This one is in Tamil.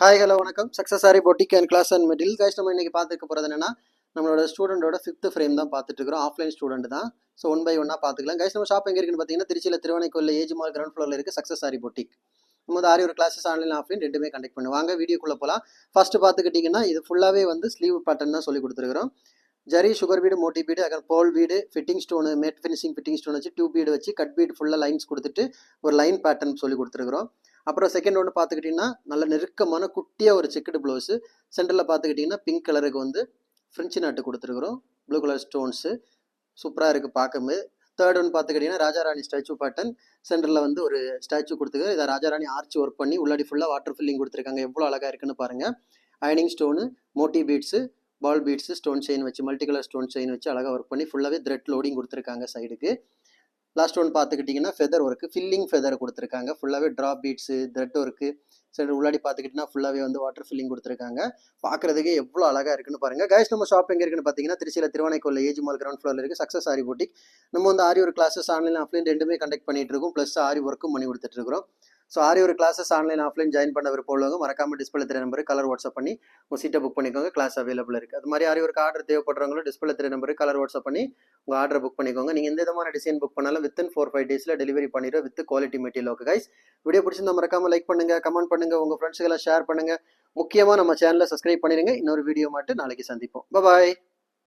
ஹாய் ஹலோ வணக்கம். Success sari boutique and class and material guys. நம்ம இன்னைக்கு பார்த்துக்க போகிறது என்னன்னா, நம்மளோட ஸ்டூடெண்டோட ஃபிஃப்த் ஃப்ரேம் தான் பார்த்துட்டு இருக்கிறோம். ஆஃப்லைன் ஸ்டூடெண்ட் தான். ஸோ ஒன் பை ஒன்னாக பார்த்துக்கலாம் கைஸ். நம்ம ஷாப் எங்கே இருக்குன்னு பார்த்தீங்கன்னா, திருச்சியில் திருவனைக்கோயில் ஏஜ் மால் கிரவுண்ட் ஃப்ளோரில் இருக்குது சக்ஸஸ் சாரி பொட்டிக். நம்ம வந்து ஒரு கிளாஸஸ் ஆன்லைன் ஆஃப்லைன் ரெண்டுமே கண்டக்ட் பண்ணுவாங்க. வீடியோக்குள்ளே போகலாம். ஃபர்ஸ்ட் பார்த்துக்கிட்டிங்கன்னா, இது ஃபுல்லாகவே வந்து ஸ்லீவ் பேட்டர்ன் தான் சொல்லி கொடுத்துருக்குறோம். ஜரி சுகர் பீடு மோட்டி பீடு அப்புறம் ball bead fitting stone matte finishing fitting stone வச்சு டியூப் பீடு வச்சு கட் பீடு ஃபுல்லாக லைன்ஸ் கொடுத்துட்டு ஒரு லைன் பேட்டர்ன் சொல்லி கொடுத்துருக்குறோம். அப்புறம் செகண்ட் ஒன்று பார்த்துக்கிட்டிங்கன்னா, நல்ல நெருக்கமான குட்டியாக ஒரு செக்குடு ப்ளவுஸு. சென்டரில் பார்த்துக்கிட்டிங்கன்னா பிங்க் கலருக்கு வந்து ஃப்ரெஞ்சு நாட்டு கொடுத்துருக்குறோம். ப்ளூ கலர் ஸ்டோன்ஸு சூப்பராக இருக்குது பார்க்கும்போது. தேர்ட் ஒன்று பார்த்துக்கிட்டிங்கன்னா ராஜாராணி ஸ்டாச்சு பேட்டர்ன். சென்டரில் வந்து ஒரு ஸ்டாச்சு கொடுத்துருக்கு. இதை ராஜாராணி ஆர்ச் ஒர்க் பண்ணி உள்ளாடி ஃபுல்லாக வாட்டர் ஃபில்லிங் கொடுத்துருக்காங்க. எவ்வளோ அழகாக இருக்குன்னு பாருங்கள். அயனிங் ஸ்டோனு மோட்டி பீட்ஸு பால் பீட்ஸு ஸ்டோன் செயின் வச்சு மல்டி கலர் ஸ்டோன் செயின் வச்சு அழகாக ஒர்க் பண்ணி ஃபுல்லாகவே த்ரெட் லோடிங் கொடுத்துருக்காங்க சைடுக்கு. லாஸ்ட் ஒன் பார்த்துக்கிட்டிங்கன்னா ஃபெதர் ஒர்க்கு ஃபில்லிங் ஃபெதர் கொடுத்துருக்காங்க. ஃபுல்லாகவே ட்ராப் பீட்ஸு த்ரெட் ஒர்க்கு. சரி உள்ளாடி பார்த்துக்கிட்டிங்கன்னா ஃபுல்லாகவே வந்து வாட்டர் ஃபில்லிங் கொடுத்துருக்காங்க. பார்க்குறதுக்கு எவ்வளோ அழகாக இருக்குன்னு பாருங்கள் கைஸ். நம்ம ஷாப் எங்கே இருக்குன்னு பார்த்தீங்கன்னா, திருச்சியில் திருவனைக்கோயில் ஏஜ் மால் கிரவுண்ட் ஃப்ளோரில் இருக்குது சக்ஸஸ் ஆரி பொட்டிக். நம்ம வந்து ஒரு கிளாஸஸ் ஆன்லைன் ஆஃப்லைன் ரெண்டுமே கண்டக்ட் பண்ணிட்டு இருக்கோம். ப்ளஸ் ஆரி ஒர்க்கும் பண்ணி கொடுத்துட்டு இருக்கிறோம். ஸோ ஒரு கிளாஸஸ் ஆன்லைன் ஆஃப்லைன் ஜாயின் பண்ண விருப்பம் உள்ளவங்க மறக்காம டிஸ்பிளே தெரிய நம்பருக்கு கலர் வாட்ஸ்அப் பண்ணி உங்கள் சீட்டை புக் பண்ணிக்கோங்க. கிளாஸ் அவைலபிள் இருக்குது. அது மாதிரி ஒரு ஆர்டர் தேவைப்படுறவங்களும் டிஸ்பிளே தெரிய நம்பருக்கு கலர் வாட்ஸ்அப் பண்ணி உங்கள் ஆர்டர் புக் பண்ணிக்கோங்க. நீங்கள் எந்த விதமான டிசைன் புக் பண்ணாலும் வித்தின் 4-5 டேஸில் டெலிவரி பண்ணிடுவோம் with quality material. Okay guys, video பிடிச்சிருந்தா மறக்காம லைக் பண்ணுங்கள், கமெண்ட் பண்ணுங்கள், உங்கள் ஃப்ரெண்ட்ஸுகளை ஷேர் பண்ணுங்கள். முக்கியமாக நம்ம சேனலை சப்ஸ்கிரைப் பண்ணிடுங்க. இன்னொரு வீடியோ மட்டும் நாளைக்கு சந்திப்போம். பாய்.